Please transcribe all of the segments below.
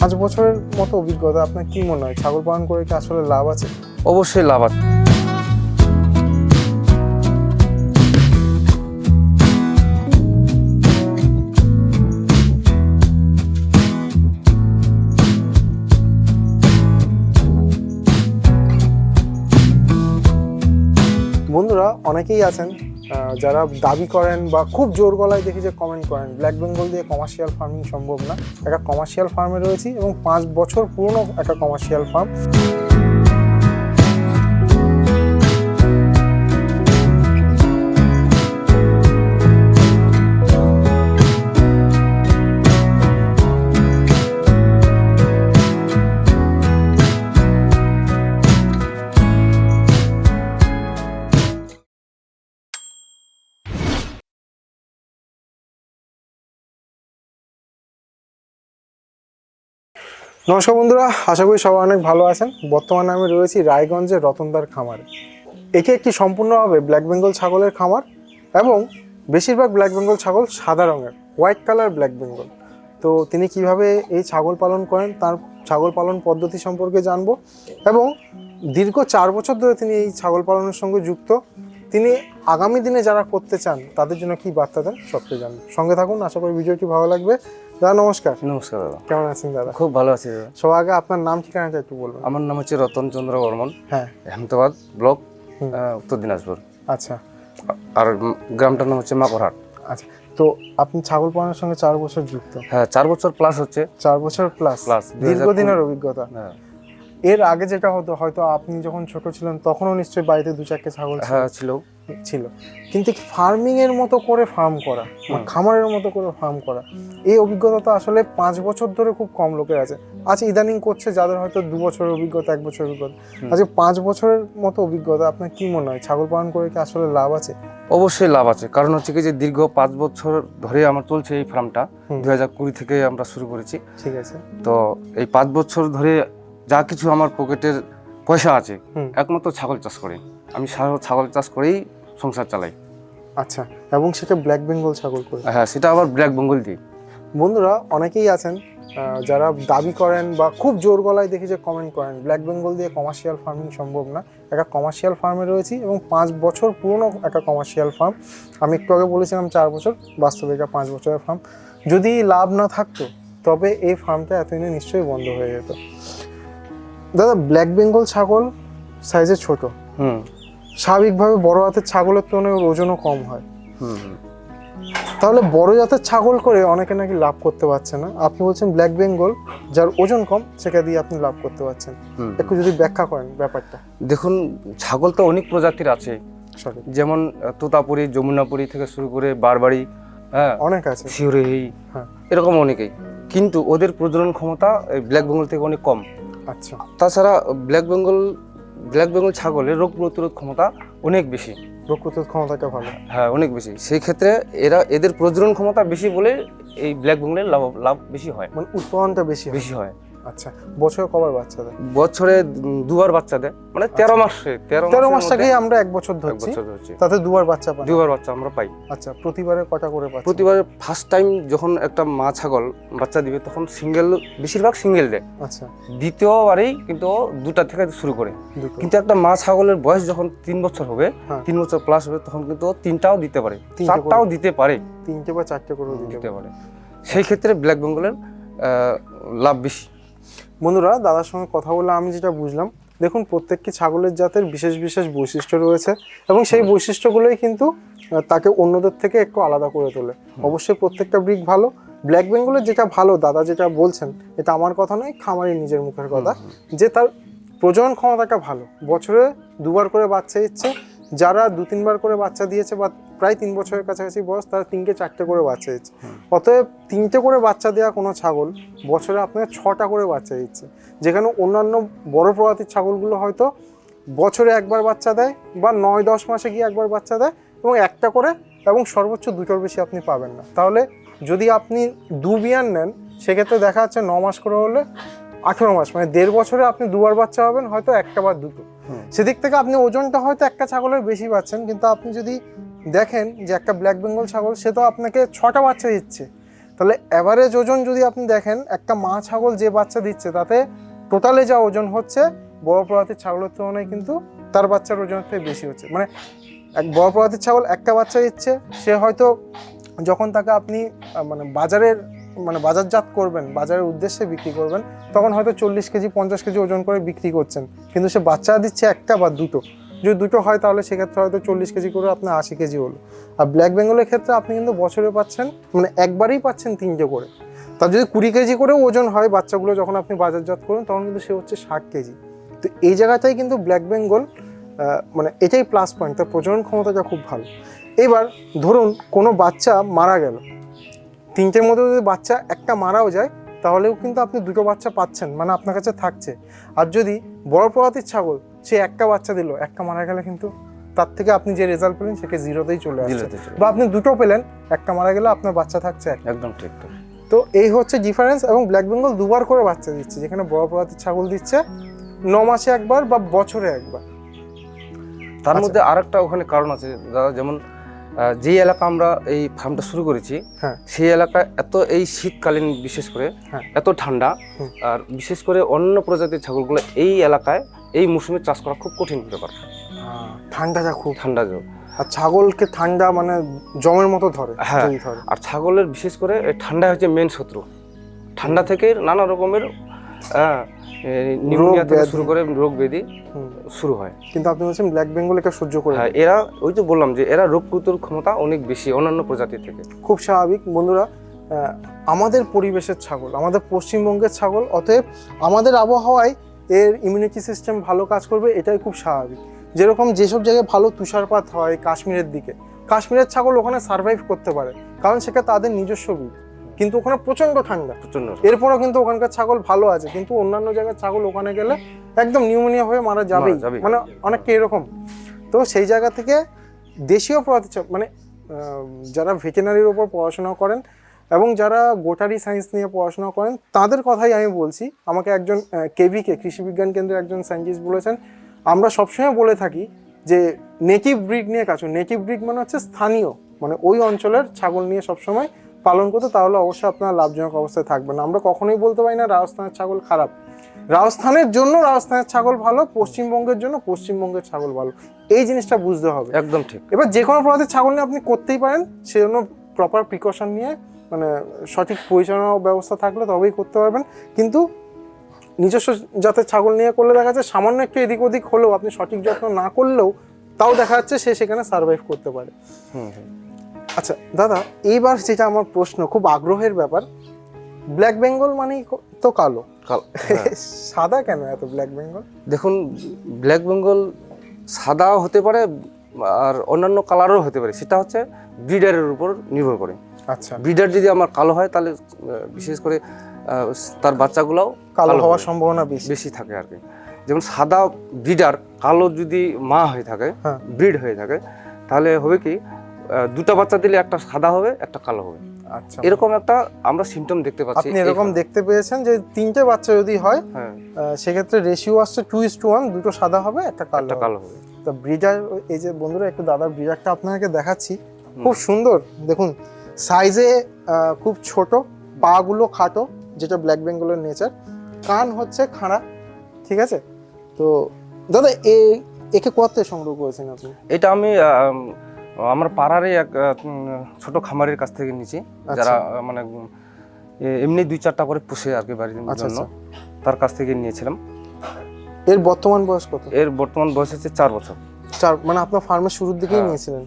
5 বছরের মতো অভিজ্ঞতা, আপনার কি মনে হয় ছাগল পালন করে কি আসলে লাভ আছে? অবশ্যই লাভ আছে। বন্ধুরা অনেকেই আছেন যারা দাবি করেন বা খুব জোর গলায় দেখি যে কমেন্ট করেন ব্ল্যাক বেঙ্গল দিয়ে কমার্শিয়াল ফার্মিং সম্ভব না। একটা কমার্শিয়াল ফার্মে রয়েছি এবং 5 বছর পুরনো একটা কমার্শিয়াল ফার্ম। নমস্কার বন্ধুরা, আশা করি সবাই অনেক ভালো আছেন। বর্তমানে আমি রয়েছি রায়গঞ্জের রতনদার খামারে। এটি একটি সম্পূর্ণভাবে ব্ল্যাক বেঙ্গল ছাগলের খামার এবং বেশিরভাগ ব্ল্যাক বেঙ্গল ছাগল সাদা রঙের, হোয়াইট কালার ব্ল্যাক বেঙ্গল। তো তিনি কিভাবে এই ছাগল পালন করেন তার ছাগল পালন পদ্ধতি সম্পর্কে জানবো এবং দীর্ঘ 4 বছর ধরে তিনি এই ছাগল পালনের সঙ্গে যুক্ত। তিনি আগামী দিনে যারা করতে চান তাদের জন্য কি বার্তা দেন সবটাই জানবো। সঙ্গে থাকুন, আশা করি ভিডিওটি ভালো লাগবে। দাদা নমস্কার। নমস্কার দাদা, কেমন আছেন দাদা? খুব ভালো আছি দাদা। সবার আগে আপনার নাম ঠিকানাটা একটু বলবেন। আমার নাম হচ্ছে রতন চন্দ্র বর্মন, হ্যাঁ, আহমেদাবাদ ব্লক, উত্তর দিনাজপুর। আচ্ছা, আর গ্রামটার নাম হচ্ছে মাকড়হাট। আচ্ছা, তো আপনি ছাগল পালনের সঙ্গে 4 বছর যুক্ত? হ্যাঁ, 4 বছর প্লাস হচ্ছে। 4 বছর প্লাস প্লাস দীর্ঘদিনের অভিজ্ঞতা। হ্যাঁ। এর আগে যেটা হতো, হয়তো আপনি যখন ছোট ছিলেন তখনও নিশ্চয়ই বাড়িতে 2-4টে ছাগল হ্যাঁ ছিল, কিন্তু ফার্মিং এর মতো করে ফার্ম করা, খামারের মতো করে ফার্ম করা, এই অভিজ্ঞতা তো আসলে 5 বছর ধরে খুব কম লোকের আছে। আচ্ছা, ইদানিং করছে যাদের হয়তো 2 বছরের অভিজ্ঞতা, 1 বছরের অভিজ্ঞতা। আচ্ছা, 5 বছরের মতো অভিজ্ঞতা, আপনার কি মনে হয় ছাগল পালন করে কি আসলে লাভ আছে? অবশ্যই লাভ আছে। কারণ হচ্ছে কি যে দীর্ঘ 5 বছর ধরে আমার চলছে এই ফার্মটা। 2020 থেকে আমরা শুরু করেছি। ঠিক আছে। তো এই 5 বছর ধরে যা কিছু আমার পকেটের পয়সা আছে একমাত্র ছাগল চাষ করে। আমি ছাগল চাষ করেই সংসার চালাই। আচ্ছা, এবং সেটা ব্ল্যাক বেঙ্গল ছাগল করে? হ্যাঁ, সেটা আবার ব্ল্যাক বেঙ্গল দিই। বন্ধুরা অনেকেই আছেন যারা দাবি করেন বা খুব জোর গলায় দেখি যে কমেন্ট করেন ব্ল্যাক বেঙ্গল দিয়ে কমার্শিয়াল ফার্মিং সম্ভব না। একটা কমার্শিয়াল ফার্মে রয়েছি এবং 5 বছর পুরনো একটা কমার্শিয়াল ফার্ম। আমি একটু আগে বলেছিলাম 4 বছর, বাস্তবে এটা 5 বছরের ফার্ম। যদি লাভ না থাকতো তবে এই ফার্মটা এতদিনে নিশ্চয়ই বন্ধ হয়ে যেত। দাদা, ব্ল্যাক বেঙ্গল ছাগল সাইজে ছোট, স্বাভাবিকভাবে বড় জাতের ছাগলের তুলনায় ওর ওজনও কম হয়। তাহলে বড় জাতের ছাগল করে অনেকে নাকি লাভ করতে পারছে না। আপনি বলছেন ব্ল্যাক বেঙ্গল যার ওজন কম সেটা দিয়ে আপনি লাভ করতে পারছেন। একটু যদি ব্যাখ্যা করেন ব্যাপারটা। দেখুন, ছাগল তো অনেক প্রজাতির আছে, যেমন তোতাপুরি, যমুনাপুরি থেকে শুরু করে বারবারি, হ্যাঁ অনেক আছে, শিউরি, হ্যাঁ এরকম অনেকেই। কিন্তু ওদের প্রজনন ক্ষমতা ব্ল্যাক বেঙ্গল থেকে অনেক কম। আচ্ছা, তাছাড়া ব্ল্যাক বেঙ্গল ছাগলের রোগ প্রতিরোধ ক্ষমতা অনেক বেশি। রোগ প্রতিরোধ ক্ষমতাটা ভালো? হ্যাঁ, অনেক বেশি। সেই ক্ষেত্রে এদের প্রজনন ক্ষমতা বেশি বলে এই ব্ল্যাক বেঙ্গলের লাভ বেশি হয়, মানে উৎপাদনটা বেশি হয়। আচ্ছা, বছরে কবার বাচ্চা দেয়? বছরে 2বার বাচ্চা দেয়, মানে 13 মাসটাকেই আমরা 1 বছর ধরছি, তাতে 2বার বাচ্চা পাই। 2বার বাচ্চা আমরা পাই। আচ্ছা, প্রতিবারে কটা করে পাই? প্রতিবারে ফার্স্ট টাইম যখন একটা মা ছাগল বাচ্চা দিবে তখন বেশিরভাগ সিঙ্গেল দেয়। আচ্ছা, দ্বিতীয়বারেই কিন্তু 2টা থেকে শুরু করে। কিন্তু একটা মা ছাগলের বয়স যখন 3 বছর হবে, 3 বছর প্লাস হবে, তখন কিন্তু 3টাও দিতে পারে, 4টাও দিতে পারে, 3টে বা 4টে করে দিতে পারে। সেই ক্ষেত্রে ব্ল্যাক বেঙ্গলের লাভ বেশি। বন্ধুরা, দাদার সঙ্গে কথা বলে আমি যেটা বুঝলাম, দেখুন প্রত্যেকটি ছাগলের জাতের বিশেষ বিশেষ বৈশিষ্ট্য রয়েছে এবং সেই বৈশিষ্ট্যগুলোই কিন্তু তাকে অন্যদের থেকে একটু আলাদা করে তোলে। অবশ্যই প্রত্যেকটা ব্রিড ভালো। ব্ল্যাক বেঙ্গলের যেটা ভালো, দাদা যেটা বলছেন, এটা আমার কথা নয়, খামারের নিজের মুখের কথা, যে তার প্রজনন ক্ষমতাটা ভালো। বছরে 2বার করে বাচ্চা দিচ্ছে। যারা 2-3বার করে বাচ্চা দিয়েছে বা প্রায় 3 বছরের কাছাকাছি বয়স, তারা 3-4টে করে বাচ্চা দিচ্ছে। অতএব 3টে করে বাচ্চা দেওয়া কোনো ছাগল বছরে আপনাকে 6টা করে বাচ্চা দিচ্ছে, যেখানে অন্যান্য বড় প্রজাতির ছাগলগুলো হয়তো বছরে 1বার বাচ্চা দেয় বা 9-10 মাসে গিয়ে 1বার বাচ্চা দেয় এবং একটা করে, এবং সর্বোচ্চ 2টোর বেশি আপনি পাবেন না। তাহলে যদি আপনি 2 বিয়ান নেন, সেক্ষেত্রে দেখা যাচ্ছে 9 মাস করে হলে 18 মাস, মানে 1.5 বছরে আপনি 2বার বাচ্চা পাবেন, হয়তো 1টা বা 2টো। সেদিক থেকে আপনি ওজনটা হয়তো একটা ছাগলের বেশি পাচ্ছেন, কিন্তু আপনি যদি দেখেন যে একটা ব্ল্যাক বেঙ্গল ছাগল, সে তো আপনাকে 6টা বাচ্চা দিচ্ছে, তাহলে অ্যাভারেজ ওজন যদি আপনি দেখেন, একটা মা ছাগল যে বাচ্চা দিচ্ছে তাতে টোটালে যা ওজন হচ্ছে বড় প্রজাতির ছাগলের তুলনায় কিন্তু তার বাচ্চার ওজনের থেকে বেশি হচ্ছে। মানে এক বড় প্রজাতির ছাগল একটা বাচ্চা দিচ্ছে, সে হয়তো যখন তাকে আপনি মানে বাজারজাত করবেন, বাজারের উদ্দেশ্যে বিক্রি করবেন, তখন হয়তো 40 কেজি 50 কেজি ওজন করে বিক্রি করছেন, কিন্তু সে বাচ্চা দিচ্ছে একটা বা দুটো। যদি দুটো হয় তাহলে সেক্ষেত্রে হয়তো 40 কেজি করে আপনার 80 কেজি হলো। আর ব্ল্যাক বেঙ্গলের ক্ষেত্রে আপনি কিন্তু বছরে পাচ্ছেন, মানে একবারেই পাচ্ছেন 3টে করে। তার যদি 20 কেজি করেও ওজন হয় বাচ্চাগুলো যখন আপনি বাজারজাত করুন, তখন কিন্তু সে হচ্ছে 60 কেজি। তো এই জায়গাটাই কিন্তু ব্ল্যাক বেঙ্গল মানে এটাই প্লাস পয়েন্ট, তার প্রজনন ক্ষমতাটা খুব ভালো। এবার ধরুন কোনো বাচ্চা মারা গেল, 3টের মধ্যে যদি বাচ্চা একটা মারাও যায়, তাহলেও কিন্তু আপনি 2টো বাচ্চা পাচ্ছেন, মানে আপনার কাছে থাকছে। আর যদি বড় প্রজাতির ছাগল, সে একটা বাচ্চা দিল, একটা মারা গেলে কিন্তু তার থেকে আপনি যে রেজাল্ট পেলেন সেটা 0তেই চলে আসছে। বা আপনি 2টো পেলেন, একটা মারা গেলে আপনার বাচ্চা থাকছে একটা। একদম ঠিক। তো এই হচ্ছে ডিফারেন্স। এবং ব্ল্যাক বেঙ্গল 2বার করে বাচ্চা দিচ্ছে, যেখানে বড় প্রজাতির ছাগল দিচ্ছে 9 মাসে একবার বা বছরে একবার। তার মধ্যে আরেকটা ওখানে কারণ আছে দাদা, যেমন যে এলাকা আমরা এই ফার্মটা শুরু করেছি, সেই এলাকায় এই শীতকালীন বিশেষ করে এত ঠান্ডা, আর বিশেষ করে অন্য প্রজাতির ছাগলগুলো এই এলাকায় এই মৌসুমে চাষ করা খুব কঠিন ব্যাপার। ঠান্ডা আর ছাগলকে ঠান্ডা মানে জমের মতো ধরে। হ্যাঁ, আর ছাগলের বিশেষ করে ঠান্ডা হচ্ছে মেন শত্রু। ঠান্ডা থেকে নানা রকমের নিউমোনিয়া থেকে শুরু করে রোগ ব্যাধি শুরু হয়। কিন্তু আপনি বলছেন ব্ল্যাক বেঙ্গল এটা সহ্য করে। হ্যাঁ, এরা ওই যে বললাম যে এরা রোগ প্রতিরোধ ক্ষমতা অনেক বেশি অন্যান্য প্রজাতি থেকে। খুব স্বাভাবিক বন্ধুরা, আমাদের পরিবেশের ছাগল, আমাদের পশ্চিমবঙ্গের ছাগল, অতএব আমাদের আবহাওয়ায় এর ইমিউনিটি সিস্টেম ভালো কাজ করবে, এটাই খুব স্বাভাবিক। যেরকম যেসব জায়গায় ভালো তুষারপাত হয়, কাশ্মীরের দিকে, কাশ্মীরের ছাগল ওখানে সার্ভাইভ করতে পারে, কারণ সেটা তাদের নিজস্ব বীজ। কিন্তু ওখানে প্রচন্ড ঠান্ডা, এরপরও কিন্তু ওখানকার ছাগল ভালো আছে। কিন্তু অন্যান্য জায়গার ছাগল ওখানে গেলে একদম নিউমোনিয়া হয়ে মারা যাবেই, মানে অনেকটা এরকম। তো সেই জায়গা থেকে দেশীয় প্রজাতির মানে যারা ভেটেরিনারির ওপর পড়াশোনা করেন এবং যারা গোটারি সায়েন্স নিয়ে পড়াশোনা করেন, তাদের কথাই আমি বলছি। আমাকে একজন কেভিকে, কৃষি বিজ্ঞান কেন্দ্রের একজন সায়েন্টিস্ট বলেছেন, আমরা সবসময় বলে থাকি যে নেটিভ ব্রিড নিয়ে কাজ। নেটিভ ব্রিড মানে হচ্ছে স্থানীয়, মানে ওই অঞ্চলের ছাগল নিয়ে সবসময় পালন করতে, তাহলে অবশ্যই আপনারা লাভজনক অবস্থায় থাকবেন। আমরা কখনোই বলতে পারি না রাজস্থানের ছাগল খারাপ। রাজস্থানের জন্য রাজস্থানের ছাগল ভালো, পশ্চিমবঙ্গের জন্য পশ্চিমবঙ্গের ছাগল ভালো, এই জিনিসটা বুঝতে হবে। একদম ঠিক। এবার যে কোনো প্রজাতির ছাগল নিয়ে আপনি করতেই পারেন, সেজন্য প্রপার প্রিকশন নিয়ে, মানে সঠিক পরিচালনা ব্যবস্থা থাকলে তবেই করতে পারবেন। কিন্তু নিজস্ব জাতের ছাগল নিয়ে করলে দেখা যাচ্ছে সামান্য একটু এদিক ওদিক হলেও, আপনি সঠিক যত্ন না করলেও তাও দেখা যাচ্ছে সে সেখানে সার্ভাইভ করতে পারে। আচ্ছা দাদা, এইবার যেটা আমার প্রশ্ন, খুব আগ্রহের ব্যাপার, ব্ল্যাক বেঙ্গল মানেই তো কালো, সাদা কেন এত ব্ল্যাক বেঙ্গল? দেখুন, ব্ল্যাক বেঙ্গল সাদাও হতে পারে আর অন্যান্য কালারও হতে পারে, সেটা হচ্ছে ব্রিডারের উপর নির্ভর করে। আচ্ছা, ব্রিডার যদি আমার কালো হয়, তাহলে বিশেষ করে তার বাচ্চাগুলোও কালো হওয়ার সম্ভাবনা বেশি থাকে আর কি। যেমন সাদা ব্রিডার কালো যদি মা হয়ে থাকে, ব্রিড হয়ে থাকে, তাহলে হবে কি, 2টা বাচ্চা দিলে একটা সাদা হবে, একটা কালো হবে। আচ্ছা, এরকম একটা আমরা সিমটম দেখতে পাচ্ছি। আপনি এরকম দেখতে পেয়েছেন যে 3টে বাচ্চা যদি হয়, সেক্ষেত্রে রেশিও আসছে 2:1, 2টো সাদা হবে, একটা কালো হবে। তো ব্রিডার, এই যে বন্ধুরা একটু দাদার ব্রিডারটা আপনাকে দেখাচ্ছি, খুব সুন্দর। দেখুন সাইজে খুব ছোট, পাগুলো খাটো, যেটা ব্ল্যাক বেঙ্গলের নেচার, কান হচ্ছে খাড়া, ঠিক আছে। তো দাদা একে কোথা থেকে সংগ্রহ করেছেন আপনি? এটা আমি আমার পাড়ারই এক ছোট খামারের কাছ থেকে নিয়েছি, যারা মানে এমনি 2-4টা করে পুষে আর কি বাড়ির জন্য, তার কাছ থেকে নিয়েছিলাম। এর বর্তমান বয়স কত? এর বর্তমান বয়স হচ্ছে 4 বছর। 4, মানে আপনার ফার্মের শুরুর দিকেই নিয়েছিলেন?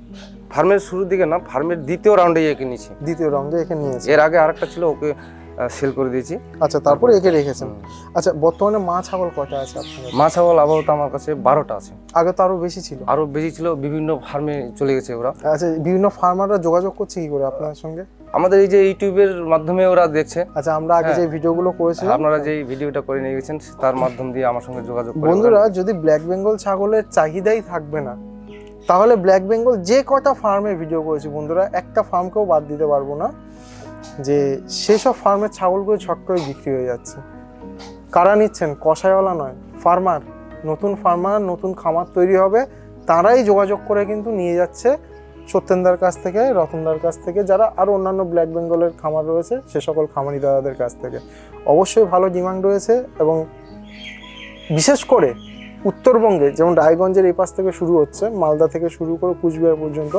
ফার্মের শুরুর দিকে না, ফার্মের দ্বিতীয় রাউন্ডে একে নিয়েছি। দ্বিতীয় রাউন্ডে একে নিয়েছি। এর আগে আরেকটা ছিল, ওকে সেল করে দিয়েছি। আচ্ছা, তারপরে একে রেখেছেন। আচ্ছা, বর্তমানে মা ছাগল কয়টা আছে আপনার? মা ছাগল আপাতত আমার কাছে 12টা আছে। আগে তো আরো বেশি ছিল? আরো বেশি ছিল, বিভিন্ন ফার্মে চলে গেছে ওরা। আচ্ছা, বিভিন্ন ফার্মাররা যোগাযোগ করছে কি করে আপনার সঙ্গে? আমাদের এই যে ইউটিউবের মাধ্যমে ওরা দেখছে। আচ্ছা, আমরা আগে যে ভিডিওগুলো করেছিলাম, আপনারা যে ভিডিওটা করে নিয়ে গেছেন, তার মাধ্যম দিয়ে আমার সঙ্গে যোগাযোগ করে। বন্ধুরা, যদি ব্ল্যাক বেঙ্গল ছাগলের চাহিদাই থাকবে না, তাহলে ব্ল্যাক বেঙ্গল যে কটা ফার্মে ভিডিও করেছি বন্ধুরা, একটা ফার্মকেও বাদ দিতে পারবো না যে সেসব ফার্মের ছাগলগুলো ছট করে বিক্রি হয়ে যাচ্ছে। কারা নিচ্ছেন? কষাইওয়ালা নয়, ফার্মার, নতুন ফার্মার, নতুন খামার তৈরি হবে, তারাই যোগাযোগ করে কিন্তু নিয়ে যাচ্ছে সত্যেনদার কাছ থেকে, রতনদার কাছ থেকে, যারা আরও অন্যান্য ব্ল্যাক বেঙ্গলের খামার রয়েছে সে সকল খামারি দাদাদের কাছ থেকে অবশ্যই ভালো ডিমান্ড রয়েছে। এবং বিশেষ করে উত্তরবঙ্গে যেমন রায়গঞ্জের এই পাশ থেকে শুরু হচ্ছে, মালদা থেকে শুরু করে কুচবিহার পর্যন্ত,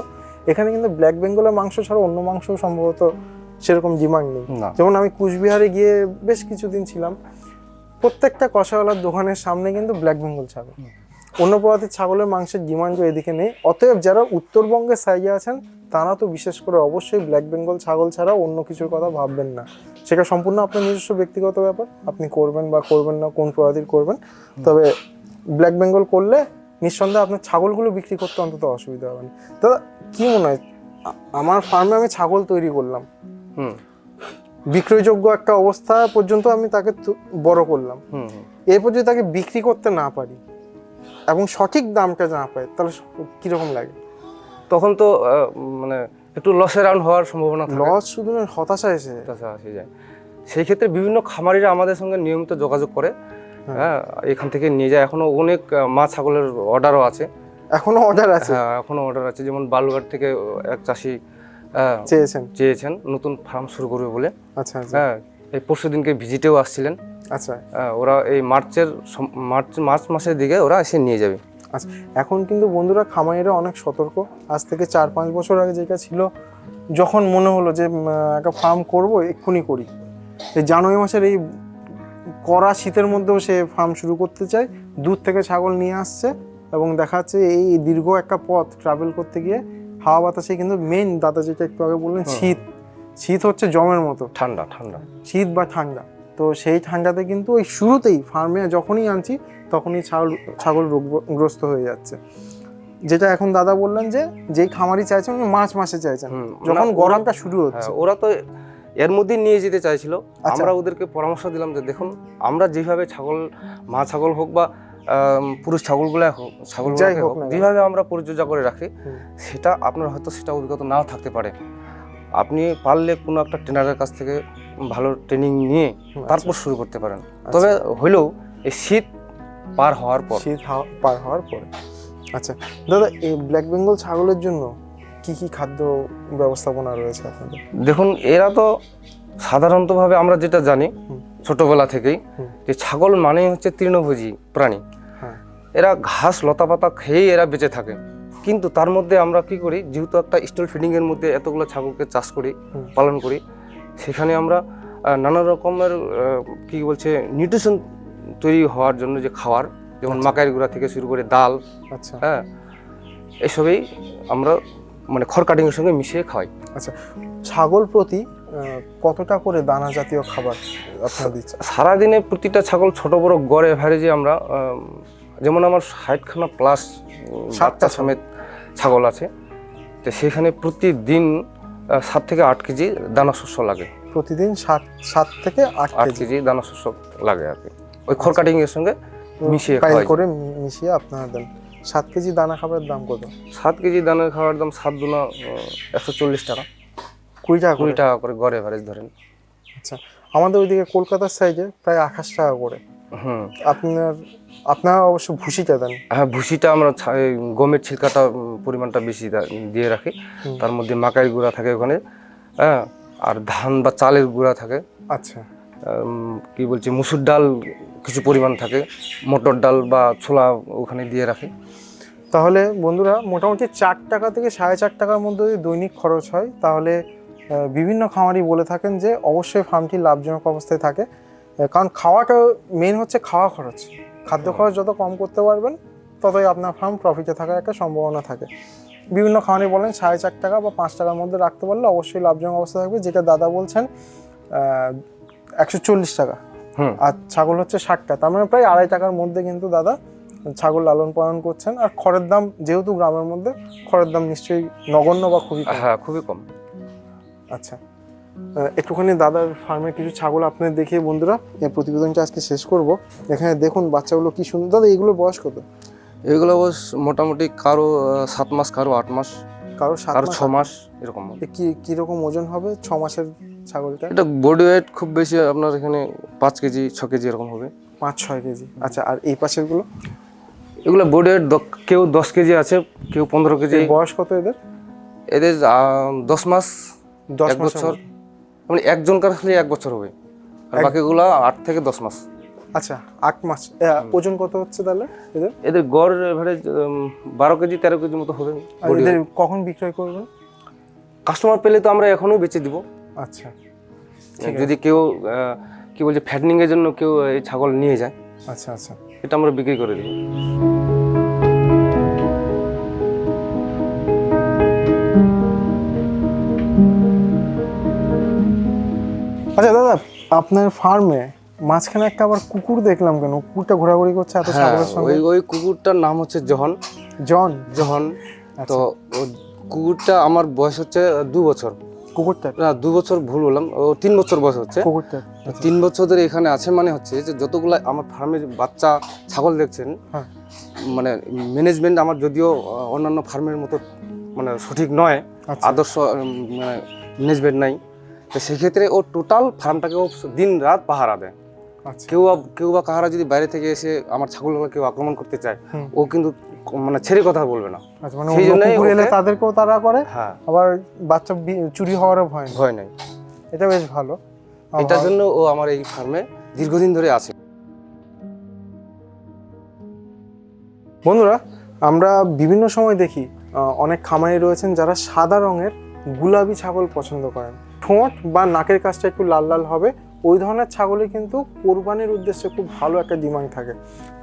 এখানে কিন্তু ব্ল্যাক বেঙ্গলের মাংস ছাড়া অন্য মাংস সম্ভবত সেরকম ডিমান্ড নেই। যেমন আমি কুচবিহারে গিয়ে বেশ কিছুদিন ছিলাম, প্রত্যেকটা কষাওয়ালার দোকানের সামনে কিন্তু ব্ল্যাক বেঙ্গল ছাগল। অন্য প্রজাতির ছাগলের মাংসের ডিমান্ডও এদিকে নেই। অতএব যারা উত্তরবঙ্গের সাইডে আছেন তারা তো বিশেষ করে অবশ্যই ব্ল্যাক বেঙ্গল ছাগল ছাড়া অন্য কিছুর কথা ভাববেন না। সেটা সম্পূর্ণ আপনার নিজস্ব ব্যক্তিগত ব্যাপার, আপনি করবেন বা করবেন না, কোন প্রজাতির করবেন। তবে ব্ল্যাক বেঙ্গল করলে নিঃসন্দেহে আপনার ছাগলগুলো বিক্রি করতে অন্তত অসুবিধা হবে না। দাদা কি মনে হয়, আমার ফার্মে আমি ছাগল তৈরি করলাম, বিক্রয়যোগ্য একটা অবস্থা পর্যন্ত আমি তাকে বড় করলাম, এরপর যদি তাকে বিক্রি করতে না পারি এবং সঠিক দামটা না পাই তাহলে কিরকম লাগে? তখন তো মানে একটু লসের রাউন্ড হওয়ার সম্ভাবনা থাকে। লস শুধু না, হতাশা এসে যায়। সেই ক্ষেত্রে বিভিন্ন খামারিরা আমাদের সঙ্গে নিয়মিত যোগাযোগ করে, হ্যাঁ, এখান থেকে নিয়ে যায়। এখনো অনেক মা ছাগলের অর্ডারও আছে। এখনো অর্ডার আছে? হ্যাঁ, এখনো অর্ডার আছে। যেমন বালুঘাট থেকে এক চাষি চেয়েছেন নতুন ফার্ম শুরু করবে বলে। আচ্ছা, হ্যাঁ, এই পরশু দিনকে ভিজিটেও আসছিলেন। আচ্ছা, ওরা এই মার্চ মাসের দিকে ওরা এসে নিয়ে যাবে। আচ্ছা, এখন কিন্তু বন্ধুরা খামারিরা অনেক সতর্ক। আজ থেকে 4-5 বছর আগে যেটা ছিল, যখন মনে হলো যে একটা ফার্ম করব এক্ষুনি করি, এই জানুয়ারি মাসের এই কড়া শীতের মধ্যেও সে ফার্ম শুরু করতে চায়, দূর থেকে ছাগল নিয়ে আসছে এবং দেখা যাচ্ছে এই দীর্ঘ একটা পথ ট্রাভেল করতে গিয়ে হাওয়া বাতাসে কিন্তু মেইন দাদা যেটা একটু আগে বললেন, শীত হচ্ছে জমের মতো, ঠান্ডা শীত বা ঠান্ডা। তো সেই ঠান্ডাতে কিন্তু ওই শুরুতেই ফার্মে যখনই আনছি তখনই ছাগল রোগগ্রস্ত হয়ে যাচ্ছে। যেটা এখন দাদা বললেন যে যেই খামারি চাইছেন মার্চ মাসে চাইছেন, যখন গরমটা শুরু হচ্ছে। ওরা তো এর মধ্যে নিয়ে যেতে চাইছিল। আমরা ওদেরকে পরামর্শ দিলাম যে দেখুন, আমরা যেভাবে মা ছাগল হোক বা পুরুষ ছাগলগুলো হোক, যেভাবে আমরা পরিচর্যা করে রাখি, সেটা আপনার হয়তো সেটা অভিজ্ঞতা নাও থাকতে পারে। আপনি পারলে কোনো একটা ট্রেনারের কাছ থেকে ভালো ট্রেনিং নিয়ে তারপর শুরু করতে পারেন। তবে হইলেও এই শীত পার হওয়ার পরে। আচ্ছা দাদা, এই ব্ল্যাক বেঙ্গল ছাগলের জন্য কি কি খাদ্য ব্যবস্থাপনা রয়েছে আপনাদের? দেখুন, এরা তো সাধারণতভাবে আমরা যেটা জানি ছোটবেলা থেকেই, যে ছাগল মানেই হচ্ছে তৃণভোজী প্রাণী। এরা ঘাস লতাপাতা খেয়েই এরা বেঁচে থাকে। কিন্তু তার মধ্যে আমরা কি করি, যেহেতু একটা স্টল ফিডিং এর মধ্যে এতগুলো ছাগলকে চাষ করি, পালন করি, সেখানে আমরা নানা রকমের নিউট্রিশন তৈরি হওয়ার জন্য যে খাবার, যেমন মাকাইয়ের গুঁড়া থেকে শুরু করে ডাল, হ্যাঁ, এসবই আমরা মানে খড় কাটিং এর সঙ্গে মিশিয়ে খাওয়াই। আচ্ছা, ছাগল প্রতি কতটা করে দানা জাতীয় খাবার আপনারা দিচ্ছেন? সারাদিনে প্রতিটা ছাগল ছোট বড় গড়ে এভারেজে আমরা, যেমন আমার 60খানা প্লাস 7টা সমেত ছাগল আছে, তো সেখানে প্রতিদিন 7 থেকে 8 কেজি দানা শস্য লাগে। প্রতিদিন 7 থেকে 8 কেজি দানা শস্য লাগে আর কি, ওই খড় কাটিং এর সঙ্গে মিশিয়ে মিশিয়ে আপনারা দেন। 7 কেজি দানা খাবারের দাম কত? 7 কেজি দানা খাবার দাম 7 দুনা 140 টাকা, 20 টাকা করে গড় এভারেজ ধরেন। আচ্ছা, আমাদের ওইদিকে কলকাতার সাইডে প্রায় 28 টাকা করে। আপনারা অবশ্য ভুসিটা দেন? হ্যাঁ, ভুসিটা আমরা গমের ছিলকাটা পরিমাণটা বেশি দিয়ে রাখি। তার মধ্যে মাকাইয়ের গুঁড়া থাকে ওখানে, হ্যাঁ, আর ধান বা চালের গুঁড়া থাকে। আচ্ছা, মুসুর ডাল কিছু পরিমাণ থাকে, মটর ডাল বা ছোলা ওখানে দিয়ে রাখি। তাহলে বন্ধুরা মোটামুটি 4 টাকা থেকে 4.5 টাকার মধ্যে যদি দৈনিক খরচ হয়, তাহলে বিভিন্ন খামারি বলে থাকেন যে অবশ্যই ফার্মটি লাভজনক অবস্থায় থাকে। কারণ খাওয়াটা মেন হচ্ছে খাওয়া খরচ, খাদ্য খরচ যত কম করতে পারবেন ততই আপনার ফার্ম প্রফিটে থাকার একটা সম্ভাবনা থাকে। বিভিন্ন খামারি বলেন 4.5 টাকা বা 5 টাকার মধ্যে রাখতে পারলে অবশ্যই লাভজনক অবস্থা থাকবে। যেটা দাদা বলছেন 140 টাকা, আর ছাগল হচ্ছে 60টা, তার মানে প্রায় 2.5 টাকার মধ্যে কিন্তু দাদা ছাগল লালন পালন করছেন। আর খড়ের দাম, যেহেতু গ্রামের মধ্যে, খড়ের দাম নিশ্চয়ই নগণ্য বা খুবই কম। আচ্ছা, একটুখানি দাদার ফার্মের কিছু ছাগল আপনাদের দেখিয়ে বন্ধুরা এই প্রতিবেদনটা আজকে শেষ করব। এখানে দেখুন বাচ্চাগুলো কি সুন্দর। দাদা এগুলোর বয়স কত? এগুলো বয়স মোটামুটি কারো 7 মাস, কারো 8 মাস, কারো 6 মাস এরকম। কিরকম ওজন হবে 6 মাসের ছাগলটা? এটা বডি ওয়েট খুব বেশি আপনার এখানে 5 কেজি 6 কেজি এরকম হবে, 5-6 কেজি। আচ্ছা, আর এই পাশেরগুলো? এগুলো বডি ওয়েট কেউ 10 কেজি আছে, কেউ 15 কেজি। বয়স কত এদের? এদের 10 মাস 10 1 মাসের বছর, মতো। মানে একজনকার খালি 1 বছর হবে, আর বাকিগুলো 8 থেকে 10 মাস। আচ্ছা 8 মাস। ওজন কত হচ্ছে তাহলে এদের? এদের গড় এভারেজ 12 কেজি 13 কেজি মতো হবে। আর এদের কখন বিক্রয় করবেন? কাস্টমার পেলে তো আমরা এখনো বেচে দিব। আচ্ছা যদি কেউ কি বলছে ফ্যাটনিং এর জন্য কেউ এই ছাগল নিয়ে যায়, আচ্ছা আচ্ছা, এটা আমরা বিক্রি করে দিব। আচ্ছা দাদা, আপনার ফার্মে মাঝখানে একটা আবার কুকুর দেখলাম, কেন কুকুরটা ঘোরাঘুরি করছে এত ছাগলের সঙ্গে? ওই কুকুরটার নাম হচ্ছে জহন। জন? জহন। তো ও কুকুরটা আমার বয়স হচ্ছে 2 বছর। কুকুরটা? না 2 বছর ভুল বললাম, ও 3 বছর বয়স হচ্ছে। কুকুরটা 3 বছর ধরে এখানে আছে, মানে হচ্ছে যে যতগুলো আমার ফার্মে বাচ্চা ছাগল দেখছেন, হ্যাঁ মানে ম্যানেজমেন্ট আমার যদিও অন্যান্য ফার্মের মতো মানে সঠিক নয়, আদর্শ মানে ম্যানেজমেন্ট নাই, তো সেক্ষেত্রে ও টোটাল ফার্মটাকে ও দিন রাত পাহারা দেয়। আচ্ছা কেউ বা কাহারা যদি বাইরে থেকে এসে আমার ছাগলগুলো কেউ আক্রমণ করতে চায়, ও কিন্তু মানে ছেড়ে কথা বলবে না। আচ্ছা, মানে অন্য কুকুর এলে তাদেরকেও তারা করে, হ্যাঁ, আবার বাচ্চা চুরি হওয়ারও ভয় নেই। এটা বেশ ভালো। এটার জন্য ও আমার এই ফার্মে দীর্ঘদিন ধরে আছে। বন্ধুরা, আমরা বিভিন্ন সময় দেখি অনেক খামারি রয়েছেন যারা সাদা রঙের গুলাবি ছাগল পছন্দ করেন, ঠোঁট বা নাকের কাছটা একটু লাল লাল হবে, ওই ধরনের ছাগলে কিন্তু কোরবানির উদ্দেশ্যে খুব ভালো একটা ডিমান্ড থাকে।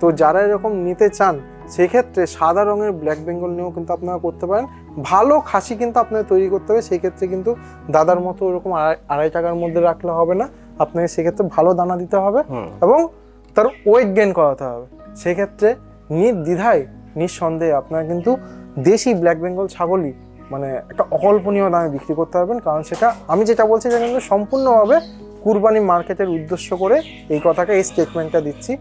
তো যারা এরকম নিতে চান সেক্ষেত্রে সাদা রঙের ব্ল্যাক বেঙ্গল নিয়েও কিন্তু আপনারা করতে পারেন। ভালো খাসি কিন্তু আপনাকে তৈরি করতে হবে, সেই ক্ষেত্রে কিন্তু দাদার মতো ওরকম 2.5 টাকার মধ্যে রাখলে হবে না, আপনাকে সেক্ষেত্রে ভালো দানা দিতে হবে এবং তার ওয়েট গেইন করাতে হবে। সেক্ষেত্রে নির্দ্বিধায় নিঃসন্দেহে আপনারা কিন্তু দেশি ব্ল্যাক বেঙ্গল ছাগলই মানে একটা অকল্পনীয় দামে বিক্রি করতে পারবেন, কারণ সেটা আমি যেটা বলছি সেটা কিন্তু সম্পূর্ণভাবে কুরবানি মার্কেটের উদ্দেশ্য করে এই কথাটা, এই স্টেটমেন্টটা দিচ্ছি।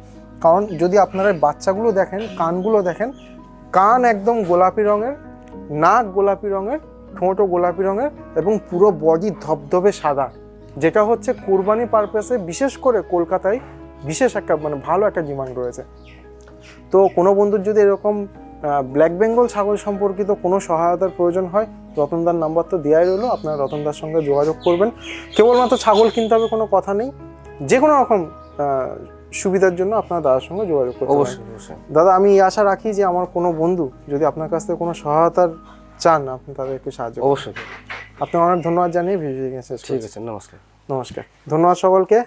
কারণ যদি আপনারা বাচ্চাগুলো দেখেন, কানগুলো দেখেন, কান একদম গোলাপি রঙের, নাক গোলাপি রঙের, ঠোঁটও গোলাপি রঙের এবং পুরো বডি ধবধবে সাদা, যেটা হচ্ছে কুরবানি পারপাসে বিশেষ করে কলকাতায় বিশেষ একটা মানে ভালো একটা ডিমান্ড রয়েছে। তো কোনো বন্ধুর যদি এরকম ব্ল্যাক বেঙ্গল ছাগল সম্পর্কিত কোনো সহায়তার প্রয়োজন হয়, রতনদার নাম্বার তো দেওয়াই রইলো, আপনারা রতনদার সঙ্গে যোগাযোগ করবেন। কেবলমাত্র ছাগল কিনতে হবে কোনো কথা নেই, যে কোনো রকম সুবিধার জন্য আপনারা দাদার সঙ্গে যোগাযোগ করতে পারেন। অবশ্যই দাদা, আমি আশা রাখি যে আমার কোনো বন্ধু যদি আপনার কাছ থেকে কোনো সহায়তার চান, আপনি তাদের একটু সাহায্য করবেন। অবশ্যই। আপনাকে অনেক ধন্যবাদ জানিয়ে ভিডিও শেষ করছি। ঠিক আছে, নমস্কার। নমস্কার, ধন্যবাদ সকলকে।